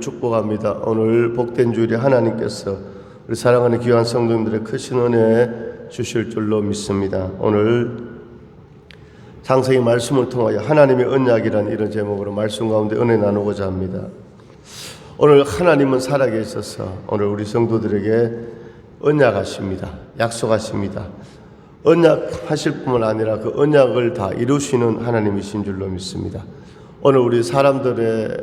축복합니다. 오늘 복된 주일에 하나님께서 우리 사랑하는 귀한 성도님들의 크신 은혜 주실 줄로 믿습니다. 오늘 창세기 말씀을 통하여 하나님의 언약이라는 이런 제목으로 말씀 가운데 은혜 나누고자 합니다. 오늘 하나님은 살아계셔서 오늘 우리 성도들에게 언약하십니다. 약속하십니다. 언약하실 뿐만 아니라 그 언약을 다 이루시는 하나님이신 줄로 믿습니다. 오늘 우리 사람들의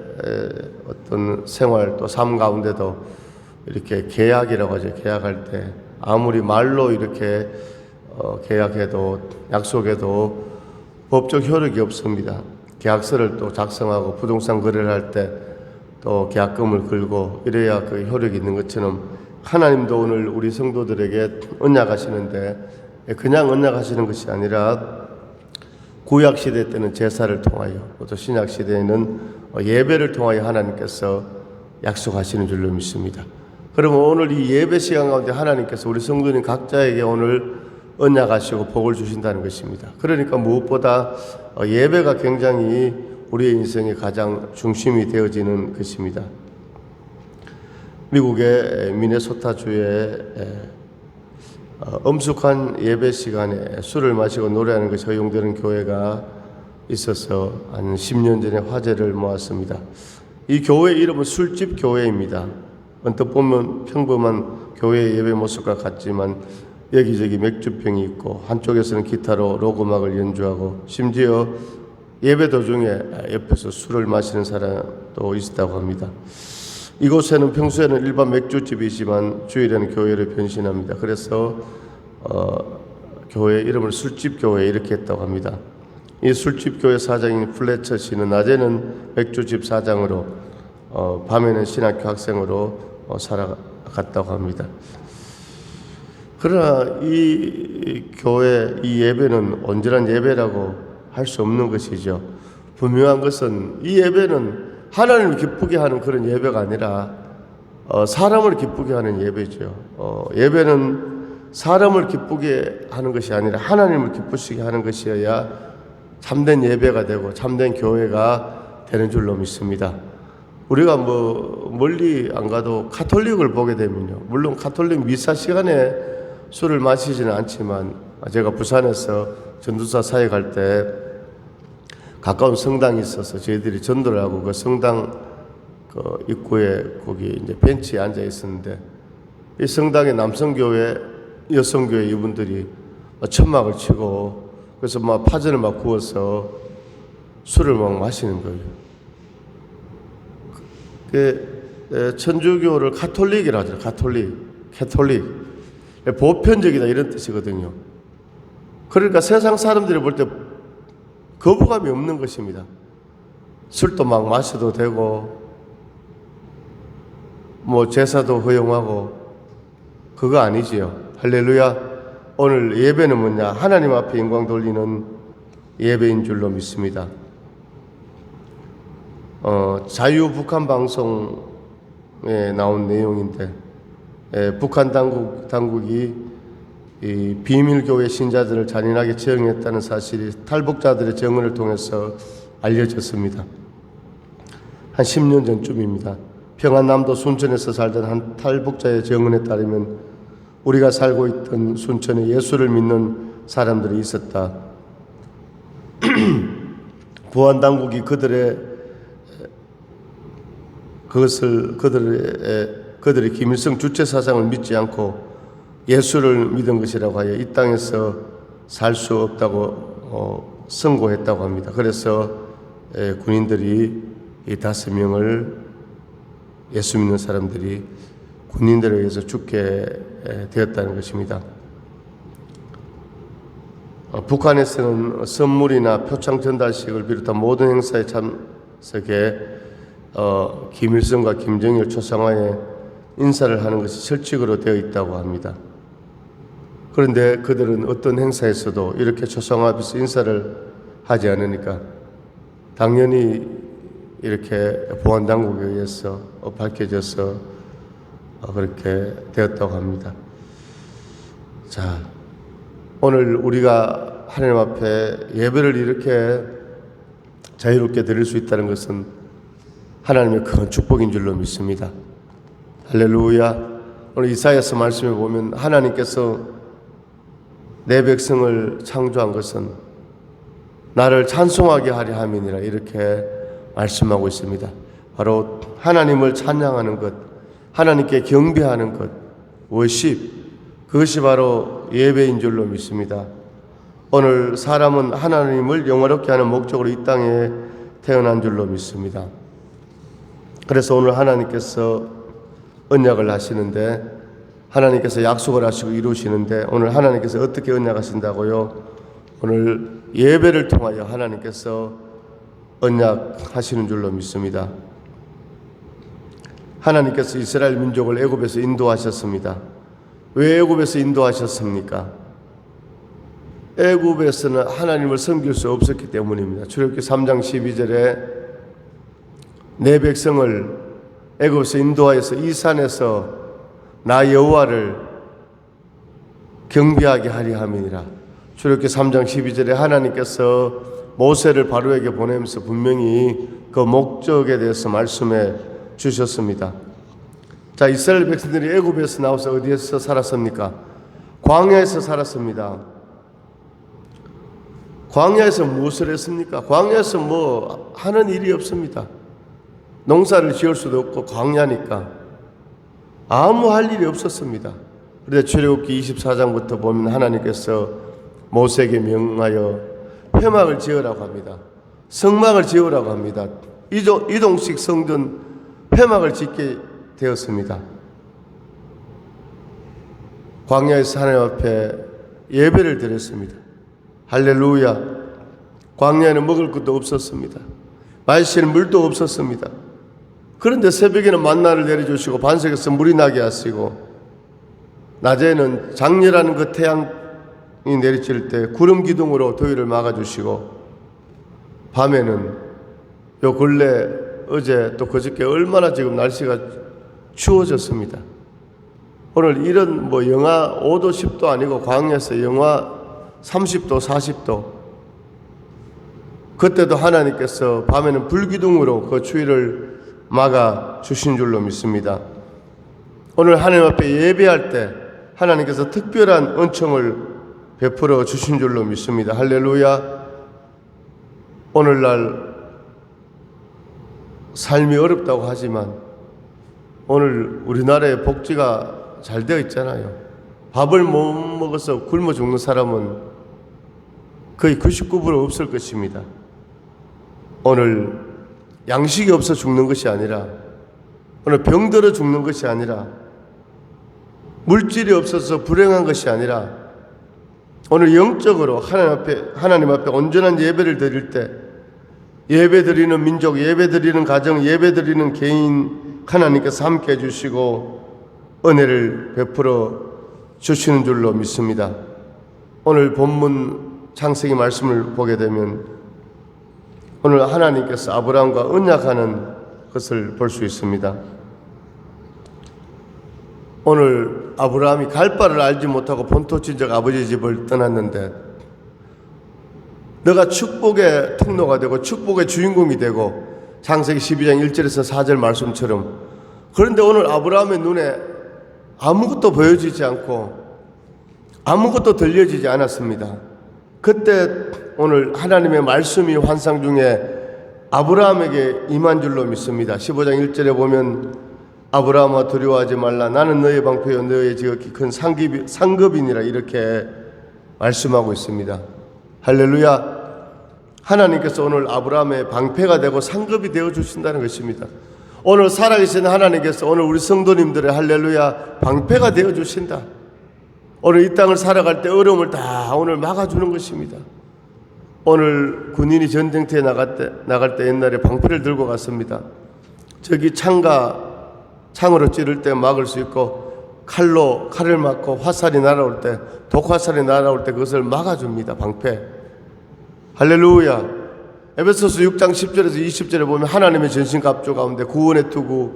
어떤 생활 또 삶 가운데도 이렇게 계약이라고 하죠. 계약할 때 아무리 말로 이렇게 계약해도 약속해도 법적 효력이 없습니다. 계약서를 또 작성하고 부동산 거래를 할 때 또 계약금을 걸고 이래야 그 효력이 있는 것처럼 하나님도 오늘 우리 성도들에게 언약하시는데 그냥 언약하시는 것이 아니라 구약 시대 때는 제사를 통하여 또 신약 시대에는 예배를 통하여 하나님께서 약속하시는 줄로 믿습니다. 그러면 오늘 이 예배 시간 가운데 하나님께서 우리 성도님 각자에게 오늘 언약하시고 복을 주신다는 것입니다. 그러니까 무엇보다 예배가 굉장히 우리의 인생의 가장 중심이 되어지는 것입니다. 미국의 미네소타주에 엄숙한 예배 시간에 술을 마시고 노래하는 것이 허용되는 교회가 있어서 한 10년 전에 화제를 모았습니다. 이 교회 이름은 술집 교회입니다. 언뜻 보면 평범한 교회의 예배 모습과 같지만 여기저기 맥주병이 있고 한쪽에서는 기타로 록 음악을 연주하고 심지어 예배 도중에 옆에서 술을 마시는 사람도 있었다고 합니다. 이곳에는 평소에는 일반 맥주집이지만 주일에는 교회를 변신합니다. 그래서 교회 이름을 술집 교회 이렇게 했다고 합니다. 이 술집 교회 사장인 플래처 씨는 낮에는 맥주집 사장으로 밤에는 신학교 학생으로 살아갔다고 합니다. 그러나 이 교회 이 예배는 온전한 예배라고 할 수 없는 것이죠. 분명한 것은 이 예배는 하나님을 기쁘게 하는 그런 예배가 아니라 사람을 기쁘게 하는 예배죠. 예배는 사람을 기쁘게 하는 것이 아니라 하나님을 기쁘시게 하는 것이어야 참된 예배가 되고 참된 교회가 되는 줄로 믿습니다. 우리가 멀리 안 가도 가톨릭을 보게 되면요. 물론 가톨릭 미사 시간에 술을 마시지는 않지만 제가 부산에서 전도사 사역할 때 가까운 성당이 있어서 저희들이 전도를 하고 그 성당 그 입구에 거기 이제 벤치에 앉아 있었는데 이 성당의 남성교회, 여성교회 이분들이 천막을 치고 그래서 막 파전을 막 구워서 술을 막 마시는 거예요. 그 천주교를 가톨릭이라고 하죠. 캐톨릭. 보편적이다 이런 뜻이거든요. 그러니까 세상 사람들이 볼 때 거부감이 없는 것입니다. 술도 막 마셔도 되고 제사도 허용하고 그거 아니지요. 할렐루야. 오늘 예배는 뭐냐? 하나님 앞에 영광 돌리는 예배인 줄로 믿습니다. 자유 북한 방송에 나온 내용인데 북한 당국이 이 비밀교회 신자들을 잔인하게 처형했다는 사실이 탈북자들의 증언을 통해서 알려졌습니다. 한 10년 전쯤입니다. 평안남도 순천에서 살던 한 탈북자의 증언에 따르면 우리가 살고 있던 순천에 예수를 믿는 사람들이 있었다. 보안당국이 그들의 김일성 주체사상을 믿지 않고 예수를 믿은 것이라고 하여 이 땅에서 살 수 없다고 선고했다고 합니다. 그래서 군인들이 이 5명을 예수 믿는 사람들이 군인들에 의해서 죽게 되었다는 것입니다. 북한에서는 선물이나 표창 전달식을 비롯한 모든 행사에 참석해 김일성과 김정일 초상화에 인사를 하는 것이 철칙으로 되어 있다고 합니다. 그런데 그들은 어떤 행사에서도 이렇게 초상화 앞에서 인사를 하지 않으니까 당연히 이렇게 보안당국에 의해서 밝혀져서 그렇게 되었다고 합니다. 자, 오늘 우리가 하나님 앞에 예배를 이렇게 자유롭게 드릴 수 있다는 것은 하나님의 큰 축복인 줄로 믿습니다. 할렐루야. 오늘 이사야서 말씀에 보면 하나님께서 내 백성을 창조한 것은 나를 찬송하게 하려 함이니라 이렇게 말씀하고 있습니다. 바로 하나님을 찬양하는 것, 하나님께 경배하는 것, 워십, 그것이 바로 예배인 줄로 믿습니다. 오늘 사람은 하나님을 영화롭게 하는 목적으로 이 땅에 태어난 줄로 믿습니다. 그래서 오늘 하나님께서 언약을 하시는데, 하나님께서 약속을 하시고 이루시는데, 오늘 하나님께서 어떻게 언약하신다고요? 오늘 예배를 통하여 하나님께서 언약하시는 줄로 믿습니다. 하나님께서 이스라엘 민족을 애굽에서 인도하셨습니다. 왜 애굽에서 인도하셨습니까? 애굽에서는 하나님을 섬길 수 없었기 때문입니다. 출애굽기 3장 12절에 내 백성을 애굽에서 인도하여서 이 산에서 나 여호와를 경배하게 하리 함이니라. 출애굽기 3장 12절에 하나님께서 모세를 바로에게 보내면서 분명히 그 목적에 대해서 말씀해 주셨습니다. 자, 이스라엘 백성들이 애굽에서 나와서 어디에서 살았습니까? 광야에서 살았습니다. 광야에서 무엇을 했습니까? 광야에서 뭐 하는 일이 없습니다. 농사를 지을 수도 없고 광야니까 아무 할 일이 없었습니다. 그런데 출애굽기 24장부터 보면 하나님께서 모세에게 명하여 회막을 지으라고 합니다. 성막을 지으라고 합니다. 이동식 성전 회막을 짓게 되었습니다. 광야에서 하나님 앞에 예배를 드렸습니다. 할렐루야. 광야에는 먹을 것도 없었습니다. 마실 물도 없었습니다. 그런데 새벽에는 만나를 내려주시고 반석에서 물이 나게 하시고, 낮에는 장렬하는 그 태양이 내리칠 때 구름 기둥으로 더위를 막아주시고, 밤에는 요 근래 어제 또 그저께 얼마나 지금 날씨가 추워졌습니다. 오늘 이런 뭐 영하 5도 10도 아니고 광야에서 영하 30도 40도, 그때도 하나님께서 밤에는 불기둥으로 그 추위를 막아 주신 줄로 믿습니다. 오늘 하나님 앞에 예배할 때 하나님께서 특별한 은총을 베풀어 주신 줄로 믿습니다. 할렐루야. 오늘날 삶이 어렵다고 하지만 오늘 우리나라의 복지가 잘 되어 있잖아요. 밥을 못 먹어서 굶어 죽는 사람은 거의 99% 없을 것입니다. 오늘 양식이 없어 죽는 것이 아니라, 오늘 병들어 죽는 것이 아니라, 물질이 없어서 불행한 것이 아니라, 오늘 영적으로 하나님 앞에 온전한 예배를 드릴 때, 예배 드리는 민족, 예배 드리는 가정, 예배 드리는 개인 하나님께서 함께 해주시고 은혜를 베풀어 주시는 줄로 믿습니다. 오늘 본문 창세기 말씀을 보게 되면 오늘 하나님께서 아브라함과 언약하는 것을 볼 수 있습니다. 오늘 아브라함이 갈 바를 알지 못하고 본토 친척 아버지 집을 떠났는데, 너가 축복의 통로가 되고 축복의 주인공이 되고, 창세기 12장 1절에서 4절 말씀처럼. 그런데 오늘 아브라함의 눈에 아무것도 보여지지 않고 아무것도 들려지지 않았습니다. 그때 오늘 하나님의 말씀이 환상 중에 아브라함에게 임한 줄로 믿습니다. 15장 1절에 보면 아브라함아 두려워하지 말라, 나는 너의 방패요 너의 지극히 큰 상급이니라 이렇게 말씀하고 있습니다. 할렐루야. 하나님께서 오늘 아브라함의 방패가 되고 상급이 되어 주신다는 것입니다. 오늘 살아계신 하나님께서 오늘 우리 성도님들의 할렐루야 방패가 되어 주신다. 오늘 이 땅을 살아갈 때 어려움을 다 오늘 막아주는 것입니다. 오늘 군인이 전쟁터에 나갈 때 옛날에 방패를 들고 갔습니다. 저기 창으로 찌를 때 막을 수 있고, 칼을 막고 화살이 날아올 때, 독화살이 날아올 때 그것을 막아줍니다. 방패. 할렐루야. 에베소서 6장 10절에서 20절에 보면 하나님의 전신갑주 가운데 구원의 투구,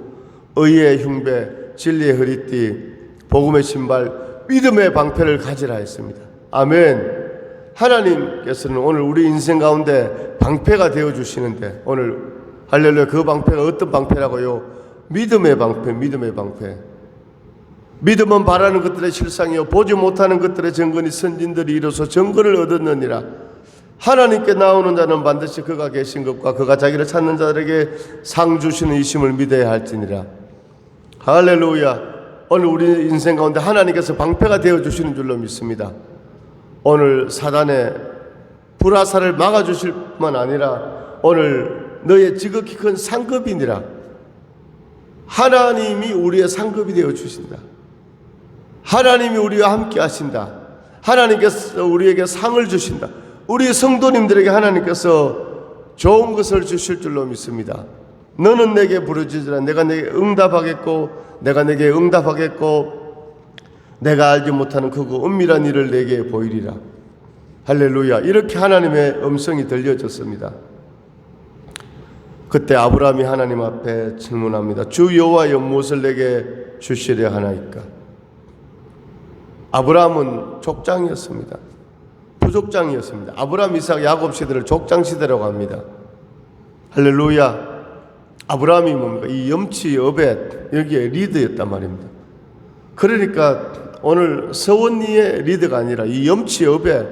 의의 흉배, 진리의 허리띠, 복음의 신발, 믿음의 방패를 가지라 했습니다. 아멘. 하나님께서는 오늘 우리 인생 가운데 방패가 되어주시는데, 오늘 할렐루야. 그 방패가 어떤 방패라고요? 믿음의 방패, 믿음의 방패. 믿음은 바라는 것들의 실상이요 보지 못하는 것들의 증거니 선진들이 이로써 증거를 얻었느니라. 하나님께 나오는 자는 반드시 그가 계신 것과 그가 자기를 찾는 자들에게 상 주시는 이심을 믿어야 할지니라. 할렐루야. 오늘 우리 인생 가운데 하나님께서 방패가 되어주시는 줄로 믿습니다. 오늘 사단의 불화살을 막아주실 뿐만 아니라 오늘 너의 지극히 큰 상급이니라. 하나님이 우리의 상급이 되어주신다. 하나님이 우리와 함께 하신다. 하나님께서 우리에게 상을 주신다. 우리 성도님들에게 하나님께서 좋은 것을 주실 줄로 믿습니다. 너는 내게 부르짖으라. 내가 내게 응답하겠고 내가 내게 응답하겠고 내가 알지 못하는 크고 은밀한 일을 내게 보이리라. 할렐루야. 이렇게 하나님의 음성이 들려졌습니다. 그때 아브라함이 하나님 앞에 질문합니다. 주 여호와여 무엇을 내게 주시려 하나이까? 아브라함은 족장이었습니다. 부족장이었습니다. 아브라함, 이삭, 야곱 시대를 족장 시대라고 합니다. 할렐루야. 아브라함이 뭡니까? 이 염치 여벳 여기에 리더였단 말입니다. 그러니까 오늘 서원리의 리더가 아니라 이 염치 여벳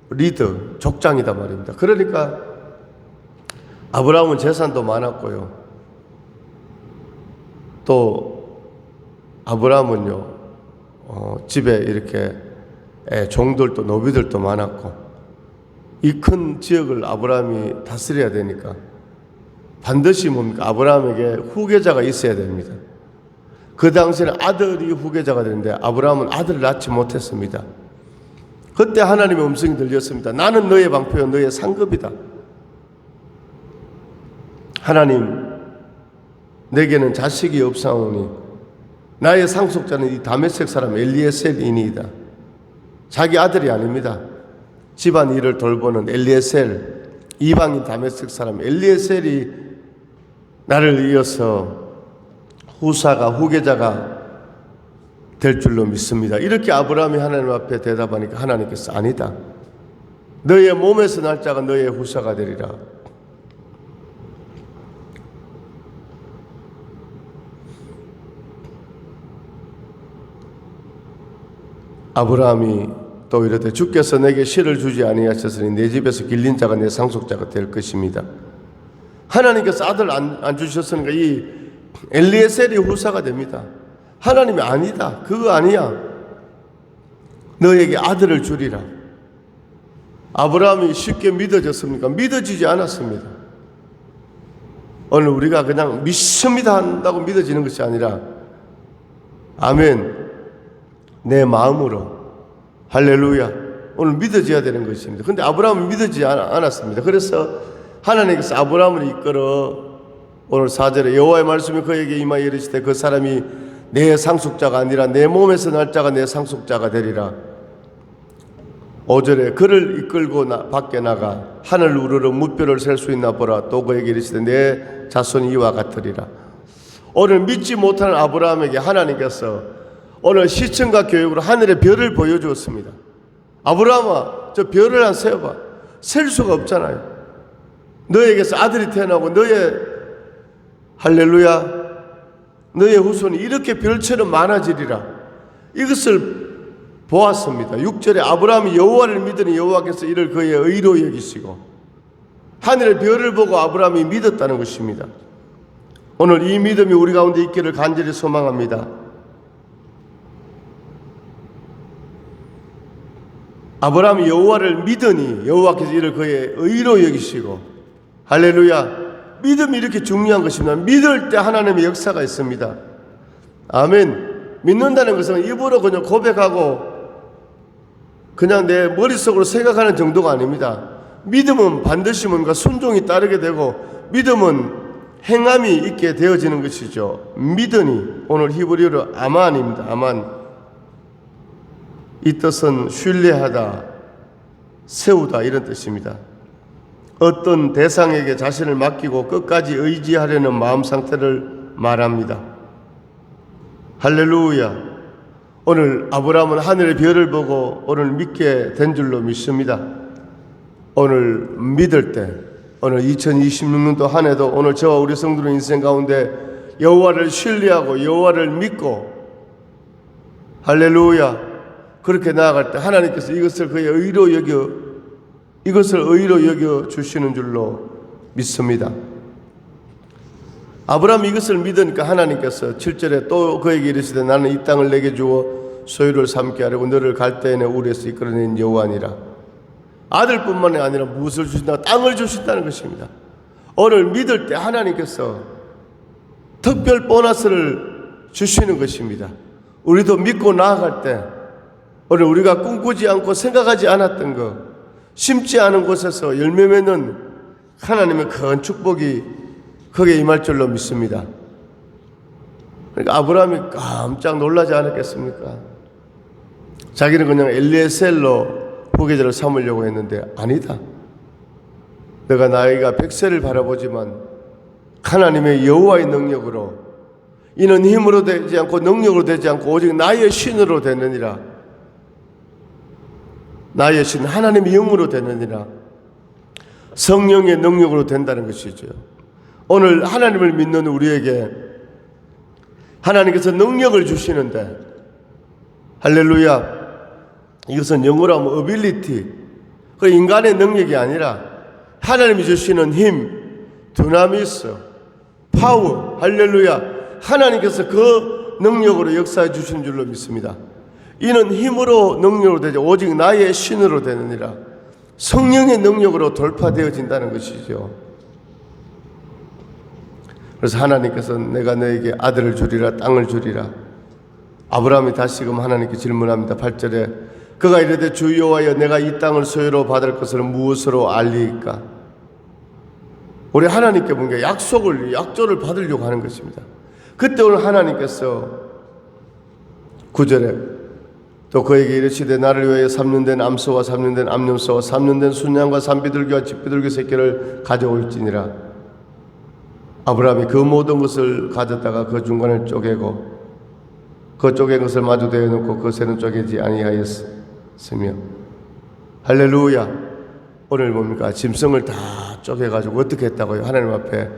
리더 족장이다 말입니다. 그러니까 아브라함은 재산도 많았고요. 또 아브라함은요 집에 이렇게 종들도 노비들도 많았고 이 큰 지역을 아브라함이 다스려야 되니까 반드시 뭡니까? 아브라함에게 후계자가 있어야 됩니다. 그 당시에는 아들이 후계자가 되는데 아브라함은 아들을 낳지 못했습니다. 그때 하나님의 음성이 들렸습니다. 나는 너의 방패요 너의 상급이다. 하나님, 내게는 자식이 없사오니 나의 상속자는 이 다메섹 사람 엘리에셀이니이다. 자기 아들이 아닙니다. 집안 일을 돌보는 엘리에셀, 이방인 다메섹 사람 엘리에셀이 나를 이어서 후계자가 될 줄로 믿습니다. 이렇게 아브라함이 하나님 앞에 대답하니까 하나님께서 아니다. 너의 몸에서 날 자가 너의 후사가 되리라. 아브라함이 또 이르되 주께서 내게 실을 주지 아니하셨으니 내 집에서 길린 자가 내 상속자가 될 것입니다. 하나님께서 아들 안 주셨으니까 이 엘리에셀이 후사가 됩니다. 하나님이 아니다. 그거 아니야. 너에게 아들을 주리라. 아브라함이 쉽게 믿어졌습니까? 믿어지지 않았습니다. 오늘 우리가 그냥 믿습니다 한다고 믿어지는 것이 아니라 아멘. 내 마음으로 할렐루야 오늘 믿어져야 되는 것입니다. 그런데 아브라함은 믿어지지 않았습니다. 그래서 하나님께서 아브라함을 이끌어 오늘 4절에 여호와의 말씀이 그에게 임하여 이르시되 그 사람이 내 상속자가 아니라 내 몸에서 날 자가 내 상속자가 되리라. 5절에 그를 이끌고 밖에 나가 하늘 우러러 무뼈를 셀 수 있나 보라. 또 그에게 이르시되 내 자손이 이와 같으리라. 오늘 믿지 못하는 아브라함에게 하나님께서 오늘 시청과 교육으로 하늘의 별을 보여주었습니다. 아브라함아 저 별을 한번 세어봐. 셀 수가 없잖아요. 너에게서 아들이 태어나고 너의 할렐루야 너의 후손이 이렇게 별처럼 많아지리라. 이것을 보았습니다. 6절에 아브라함이 여호와를 믿으니 여호와께서 이를 그의 의로 여기시고 하늘의 별을 보고 아브라함이 믿었다는 것입니다. 오늘 이 믿음이 우리 가운데 있기를 간절히 소망합니다. 아브라함이 여호와를 믿으니 여호와께서 이를 그의 의로 여기시고 할렐루야. 믿음이 이렇게 중요한 것입니다. 믿을 때 하나님의 역사가 있습니다. 아멘. 믿는다는 것은 입으로 그냥 고백하고 그냥 내 머릿속으로 생각하는 정도가 아닙니다. 믿음은 반드시 뭔가 순종이 따르게 되고 믿음은 행함이 있게 되어지는 것이죠. 믿으니 오늘 히브리어로 아만입니다. 아만. 이 뜻은 신뢰하다, 세우다 이런 뜻입니다. 어떤 대상에게 자신을 맡기고 끝까지 의지하려는 마음 상태를 말합니다. 할렐루야. 오늘 아브라함은 하늘의 별을 보고 오늘 믿게 된 줄로 믿습니다. 오늘 믿을 때 오늘 2026년도 한 해도 오늘 저와 우리 성도의 인생 가운데 여호와를 신뢰하고 여호와를 믿고 할렐루야 그렇게 나아갈 때 하나님께서 이것을 그의 의로 여겨 주시는 줄로 믿습니다. 아브라함이 이것을 믿으니까 하나님께서 7절에 또 그에게 이르시되 나는 이 땅을 내게 주어 소유를 삼게 하려고 너를 갈대인의 우리에서 이끌어낸 여호와니라. 아들뿐만이 아니라 무엇을 주신다? 땅을 주신다는 것입니다. 오늘 믿을 때 하나님께서 특별 보너스를 주시는 것입니다. 우리도 믿고 나아갈 때 오늘 우리가 꿈꾸지 않고 생각하지 않았던 것, 심지 않은 곳에서 열매 맺는 하나님의 큰 축복이 거기에 임할 줄로 믿습니다. 그러니까 아브라함이 깜짝 놀라지 않았겠습니까? 자기는 그냥 엘리에셀로 후계자를 삼으려고 했는데 아니다. 내가 나이가 100세를 바라보지만 하나님의 여호와의 능력으로 이는 힘으로 되지 않고 능력으로 되지 않고 오직 나의 신으로 되느니라. 나의 신 하나님의 영으로 되느니라. 성령의 능력으로 된다는 것이죠. 오늘 하나님을 믿는 우리에게 하나님께서 능력을 주시는데 할렐루야 이것은 영어로 하면 ability 그 인간의 능력이 아니라 하나님이 주시는 힘 두나미스 파워 할렐루야 하나님께서 그 능력으로 역사해 주신 줄로 믿습니다. 이는 힘으로 능력으로 되지 오직 나의 신으로 되느니라. 성령의 능력으로 돌파되어진다는 것이죠. 그래서 하나님께서 내가 너에게 아들을 주리라 땅을 주리라. 아브라함이 다시금 하나님께 질문합니다. 8절에 그가 이르되 주 여호와여 내가 이 땅을 소유로 받을 것을 무엇으로 알리이까? 우리 하나님께 뭔가 약조를 받으려고 하는 것입니다. 그때 오늘 하나님께서 9절에 또 그에게 이르시되 나를 위하여 3년 된 암소와 3년 된 암염소와 3년 된 순양과 산비둘기와 집비둘기 새끼를 가져올지니라. 아브라함이 그 모든 것을 가졌다가 그 중간을 쪼개고 그 쪼갠 것을 마주 대어 놓고 그 새는 쪼개지 아니하였으며 할렐루야. 오늘 뭡니까? 짐승을 다 쪼개가지고 어떻게 했다고요? 하나님 앞에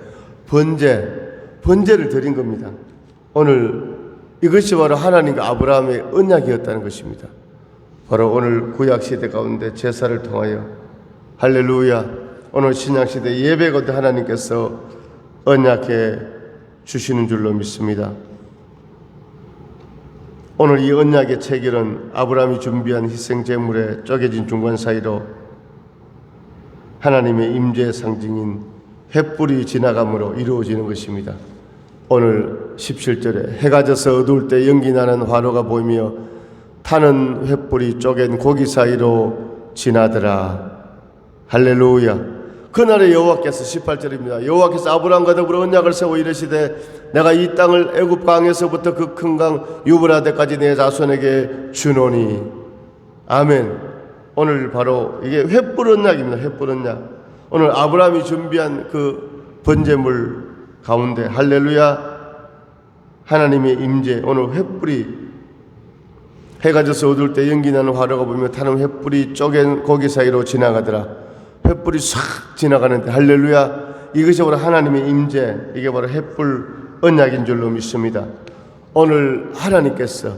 번제를 드린 겁니다. 오늘 이것이 바로 하나님과 아브라함의 언약이었다는 것입니다. 바로 오늘 구약시대 가운데 제사를 통하여 할렐루야 오늘 신약시대 예배 가운데 하나님께서 언약해 주시는 줄로 믿습니다. 오늘 이 언약의 체결은 아브라함이 준비한 희생제물의 쪼개진 중간 사이로 하나님의 임재의 상징인 횃불이 지나감으로 이루어지는 것입니다. 오늘 17절에 해가 져서 어두울 때 연기 나는 화로가 보이며 타는 횃불이 쪼갠 고기 사이로 지나더라. 할렐루야. 그날에 여호와께서 18절입니다. 여호와께서 아브라함과 더불어 언약을 세워 이르시되 내가 이 땅을 애굽 강에서부터 그 큰 강 유브라데까지 내 자손에게 주노니. 아멘. 오늘 바로 이게 횃불 언약입니다. 횃불 언약. 오늘 아브라함이 준비한 그 번제물 가운데 할렐루야 하나님의 임재 오늘 횃불이 해가 져서 어두울 때 연기나는 화로가 보며 타는 횃불이 쪼갠 고기 사이로 지나가더라. 횃불이 싹 지나가는데 할렐루야 이것이 바로 하나님의 임재 이게 바로 횃불 언약인 줄로 믿습니다. 오늘 하나님께서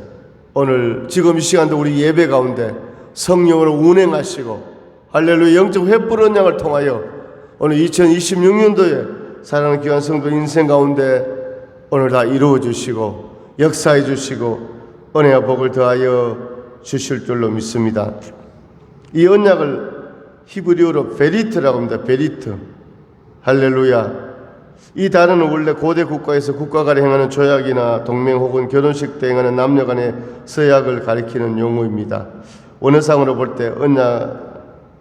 오늘 지금 이 시간도 우리 예배 가운데 성령으로 운행하시고 할렐루야 영적 횃불 언약을 통하여 오늘 2026년도에 사랑하는 귀한 성도 인생 가운데 오늘 다 이루어 주시고 역사해 주시고 은혜와 복을 더하여 주실 줄로 믿습니다. 이 언약을 히브리어로 베리트라고 합니다. 베리트. 할렐루야. 이 단어는 원래 고대 국가에서 국가 간에 행하는 조약이나 동맹 혹은 결혼식 때 행하는 남녀 간의 서약을 가리키는 용어입니다. 원어상으로 볼 때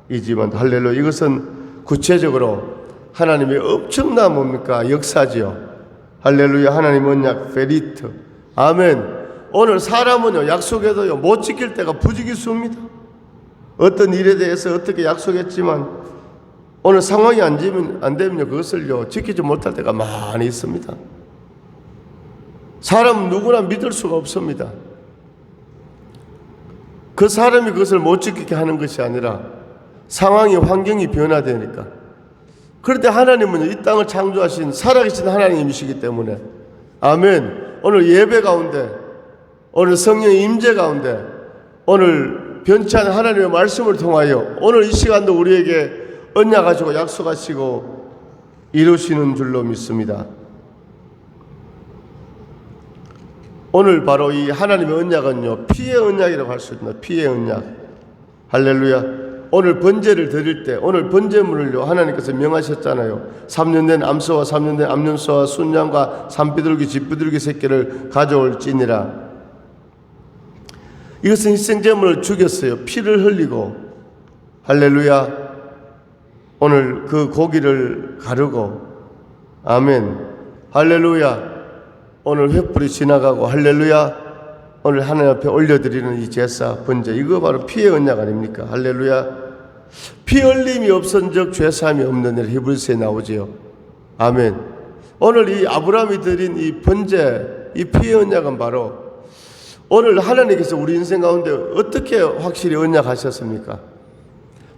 언약이지만 할렐루야 이것은 구체적으로 하나님의 엄청난 뭡니까? 역사지요. 할렐루야 하나님 언약 베리트. 아멘. 오늘 사람은요 약속해도요 못 지킬 때가 부지기수입니다. 어떤 일에 대해서 어떻게 약속했지만 오늘 상황이 안 되면요 그것을요 지키지 못할 때가 많이 있습니다. 사람은 누구나 믿을 수가 없습니다. 그 사람이 그것을 못 지키게 하는 것이 아니라 상황이 환경이 변화되니까 그런데 하나님은 이 땅을 창조하신 살아계신 하나님이시기 때문에 아멘. 오늘 예배 가운데, 오늘 성령의 임재 가운데, 오늘 변치 않은 하나님의 말씀을 통하여 오늘 이 시간도 우리에게 언약하시고 약속하시고 이루시는 줄로 믿습니다. 오늘 바로 이 하나님의 언약은요, 피의 언약이라고 할 수 있습니다. 피의 언약. 할렐루야. 오늘 번제를 드릴 때, 오늘 번제물을요, 하나님께서 명하셨잖아요. 3년 된 암소와 3년 된 암염소와 순양과 산비둘기, 쥐비둘기 새끼를 가져올지니라. 이것은 희생제물을 죽였어요. 피를 흘리고. 할렐루야. 오늘 그 고기를 가르고. 아멘. 할렐루야. 오늘 횃불이 지나가고. 할렐루야. 오늘 하나님 앞에 올려드리는 이 제사, 번제, 이거 바로 피의 언약 아닙니까? 할렐루야. 피 흘림이 없은즉 죄사함이 없는 일, 히브리서에 나오지요. 아멘. 오늘 이 아브라함이 드린 이 번제, 이 피의 언약은 바로 오늘 하나님께서 우리 인생 가운데 어떻게 확실히 언약하셨습니까?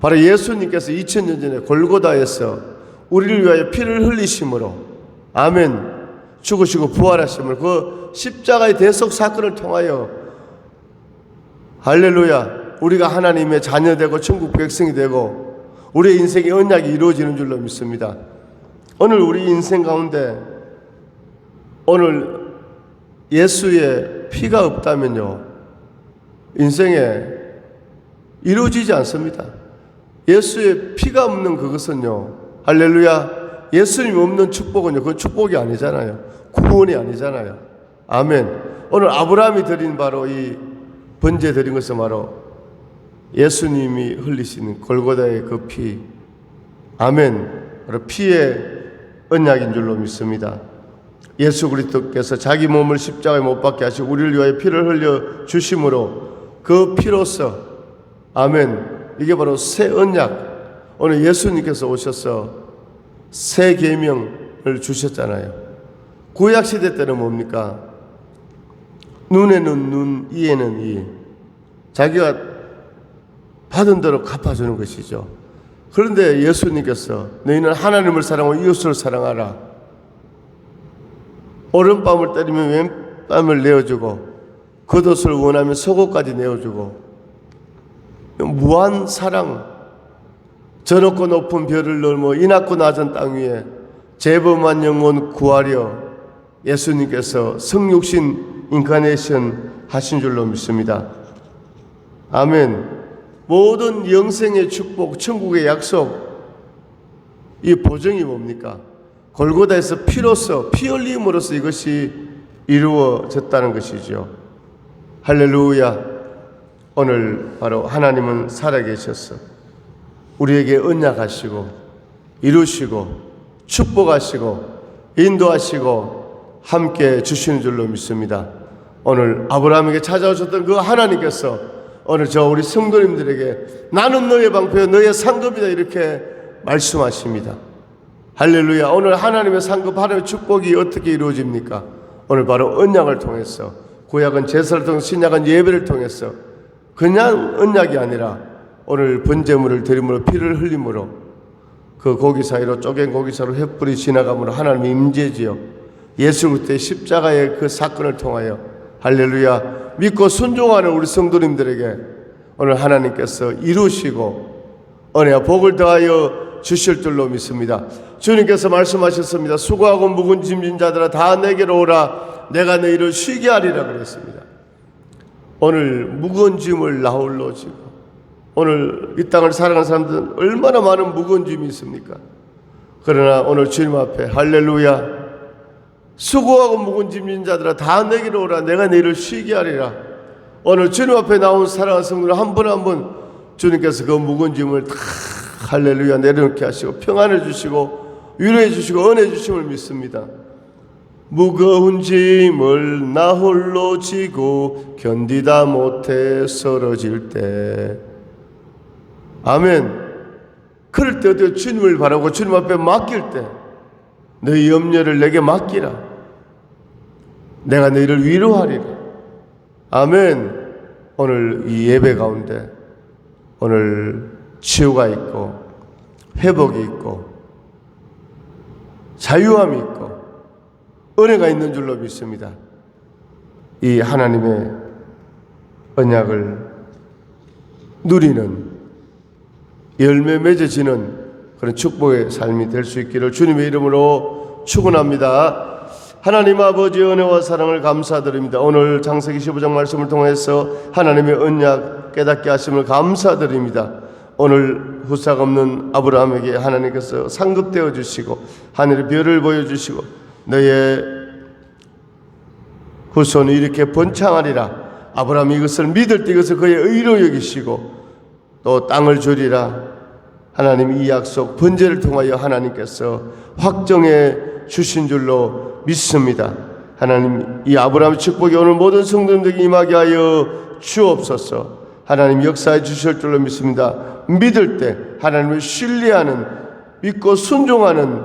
바로 예수님께서 2000년 전에 골고다에서 우리를 위하여 피를 흘리심으로, 아멘, 죽으시고 부활하심을, 그 십자가의 대속 사건을 통하여, 할렐루야, 우리가 하나님의 자녀되고 천국 백성이 되고 우리의 인생의 언약이 이루어지는 줄로 믿습니다. 오늘 우리 인생 가운데 오늘 예수의 피가 없다면요, 인생에 이루어지지 않습니다. 예수의 피가 없는 그것은요, 할렐루야, 예수님 없는 축복은요, 그 축복이 아니잖아요. 구원이 아니잖아요. 아멘. 오늘 아브라함이 드린 바로 이 번제 드린 것은 바로 예수님이 흘리시는 골고다의 그 피, 아멘, 바로 피의 언약인 줄로 믿습니다. 예수 그리스도께서 자기 몸을 십자가에 못 박게 하시고 우리를 위하여 피를 흘려 주심으로 그 피로서, 아멘, 이게 바로 새 언약. 오늘 예수님께서 오셔서 새 계명을 주셨잖아요. 구약 시대 때는 뭡니까? 눈에는 눈, 이에는 이. 자기가 받은 대로 갚아주는 것이죠. 그런데 예수님께서 너희는 하나님을 사랑하고 이웃을 사랑하라. 오른밤을 때리면 왼밤을 내어주고 겉옷을 원하면 속옷까지 내어주고, 무한 사랑, 저 높고 높은 별을 넘어 이 낮고 낮은 땅 위에 죄범한 영혼 구하려 예수님께서 성육신 인카네이션 하신 줄로 믿습니다. 아멘. 모든 영생의 축복, 천국의 약속, 이 보증이 뭡니까? 골고다에서 피로서, 피 흘림으로써 이것이 이루어졌다는 것이죠. 할렐루야. 오늘 바로 하나님은 살아계셔서 우리에게 언약하시고 이루시고 축복하시고 인도하시고 함께 주시는 줄로 믿습니다. 오늘 아브라함에게 찾아오셨던 그 하나님께서 오늘 저 우리 성도님들에게 나는 너의 방패요 너의 상급이다 이렇게 말씀하십니다. 할렐루야. 오늘 하나님의 상급, 하나님의 축복이 어떻게 이루어집니까? 오늘 바로 언약을 통해서, 구약은 제사를 통해서, 신약은 예배를 통해서, 그냥 언약이 아니라 오늘 번제물을 드림으로 피를 흘림으로 그 고기 사이로 쪼갠 고기 사이로 횃불이 지나감으로 하나님의 임재지요. 예수 그리스도의 십자가의 그 사건을 통하여, 할렐루야, 믿고 순종하는 우리 성도님들에게 오늘 하나님께서 이루시고 은혜와 복을 더하여 주실 줄로 믿습니다. 주님께서 말씀하셨습니다. 수고하고 무거운 짐진 자들아 다 내게로 오라. 내가 너희를 쉬게 하리라 그랬습니다. 오늘 무거운 짐을 나홀로 지고, 오늘 이 땅을 살아가는 사람들은 얼마나 많은 무거운 짐이 있습니까? 그러나 오늘 주님 앞에, 할렐루야, 수고하고 무거운 짐진 자들아 다 내게로 오라. 내가 너희를 쉬게 하리라. 오늘 주님 앞에 나온 사랑하는 성도들 한 분 한 분 주님께서 그 무거운 짐을 다, 할렐루야, 내려놓게 하시고 평안을 주시고 위로해 주시고 은혜 주심을 믿습니다. 무거운 짐을 나 홀로 지고 견디다 못해 쓰러질 때, 아멘, 그럴 때 어떻게 주님을 바라고 주님 앞에 맡길 때 너희 염려를 내게 맡기라. 내가 너희를 위로하리라. 아멘. 오늘 이 예배 가운데 오늘 치유가 있고 회복이 있고 자유함이 있고 은혜가 있는 줄로 믿습니다. 이 하나님의 언약을 누리는 열매 맺어지는 그런 축복의 삶이 될 수 있기를 주님의 이름으로 축원합니다. 하나님 아버지의 은혜와 사랑을 감사드립니다. 오늘 창세기 15장 말씀을 통해서 하나님의 언약 깨닫게 하심을 감사드립니다. 오늘 후사가 없는 아브라함에게 하나님께서 상급되어 주시고 하늘의 별을 보여주시고 너의 후손이 이렇게 번창하리라. 아브라함이 이것을 믿을 때 이것을 그의 의로 여기시고 또 땅을 주리라. 하나님 이 약속 번제를 통하여 하나님께서 확정해 주신 줄로 믿습니다. 하나님 이 아브라함의 축복이 오늘 모든 성도님들에게 임하게 하여 주옵소서. 하나님 역사해 주실 줄로 믿습니다. 믿을 때 하나님을 신뢰하는 믿고 순종하는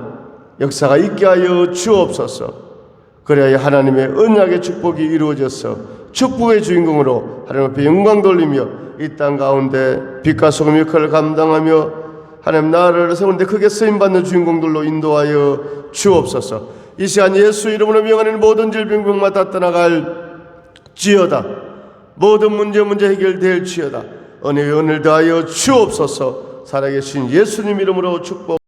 역사가 있게 하여 주옵소서. 그래야 하나님의 언약의 축복이 이루어져서 축복의 주인공으로 하나님 앞에 영광 돌리며 이 땅 가운데 빛과 소금 역할을 감당하며 하나님 나라를 세우는데 크게 쓰임받는 주인공들로 인도하여 주옵소서. 이 시간 예수 이름으로 명하는 모든 질병병마다 떠나갈지어다. 모든 문제 해결될지어다. 은혜의 은혜를 더하여 주옵소서. 살아계신 예수님 이름으로 축복